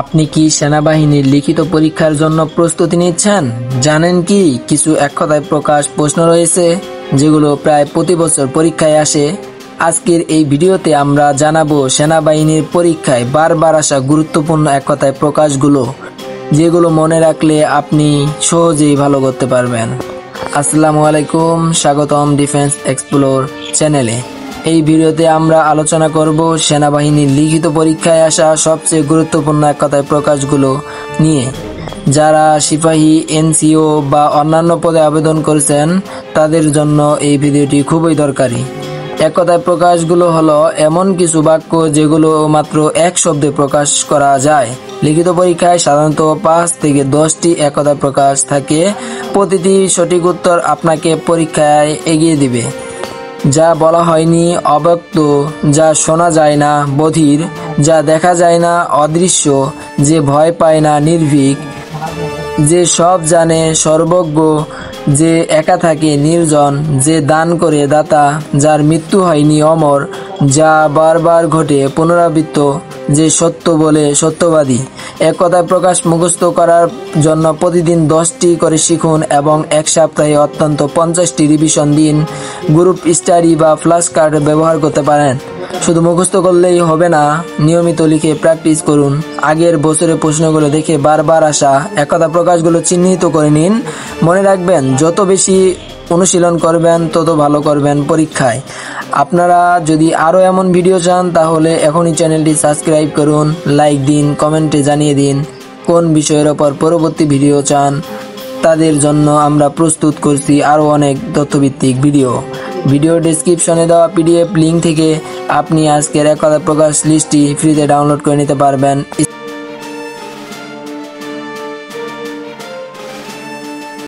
আপনি কি সেনাবাহিনীর লিখিত পরীক্ষার জন্য প্রস্তুতি নিচ্ছেন? জানেন কি কিছু এক কথায় প্রকাশ প্রশ্ন রয়েছে যেগুলো প্রায় প্রতি বছর পরীক্ষায় আসে? আজকের এই ভিডিওতে আমরা জানাবো সেনাবাহিনীর পরীক্ষায় বারবার আসা গুরুত্বপূর্ণ এক কথায় প্রকাশগুলো, যেগুলো মনে রাখলে আপনি সহজেই ভালো করতে পারবেন। আসসালামু আলাইকুম, স্বাগতম ডিফেন্স এক্সপ্লোর চ্যানেলে। এই ভিডিওতে আমরা আলোচনা করব সেনাবাহিনীর লিখিত পরীক্ষায় আসা সবচেয়ে গুরুত্বপূর্ণ এক কথায় প্রকাশগুলো নিয়ে। যারা সিপাহী, এনসিও বা অন্যান্য পদে আবেদন করেছেন তাদের জন্য এই ভিডিওটি খুবই দরকারি। এক কথায় প্রকাশগুলো হলো এমন কিছু বাক্য যেগুলো মাত্র এক শব্দে প্রকাশ করা যায়। লিখিত পরীক্ষায় সাধারণত 5 থেকে 10টি এক কথায় প্রকাশ থাকে। প্রতিটি সঠিক উত্তর আপনাকে পরীক্ষায় এগিয়ে দিবে। যা বলা হয়নি অব্যক্ত, যা শোনা যায় না বধির, যা দেখা যায় না অদৃশ্য, যে ভয় পায় না নির্ভীক, যে সব জানে সর্বজ্ঞ, যে একা থাকে নির্জন, যে দান করে দাতা, যার মৃত্যু হয়নি অমর, যা বারবার ঘটে পুনরাবৃত্ত, যে সত্য বলে সত্যবাদী। এক কথায় প্রকাশ মুখস্থ করার জন্য প্রতিদিন 10টি করে শিখুন এবং এক সপ্তাহে অত্যন্ত 50টি রিভিশন দিন। গ্রুপ স্টাডি বা ফ্ল্যাশ কার্ড ব্যবহার করতে পারেন। শুধু মুখস্থ করলেই হবে না, নিয়মিত লিখে প্র্যাকটিস করুন। আগের বছরের প্রশ্নগুলো দেখে বারবার আসা এক কথা প্রকাশগুলো চিহ্নিত করে নিন। মনে রাখবেন, যত বেশি অনুশীলন করবেন তত ভালো করবেন পরীক্ষায়। আপনারা যদি আরও এমন ভিডিও চান তাহলে এখনই চ্যানেলটি সাবস্ক্রাইব করুন, লাইক দিন, কমেন্টে জানিয়ে দিন কোন বিষয়ের ওপর পরবর্তী ভিডিও চান। তাদের জন্য আমরা প্রস্তুত করছি আরও অনেক তথ্যভিত্তিক ভিডিও ডেসক্রিপশনে দেওয়া পিডিএফ লিঙ্ক থেকে আপনি আজকের এক কথা প্রকাশ লিস্টটি ফ্রিতে ডাউনলোড করে নিতে পারবেন।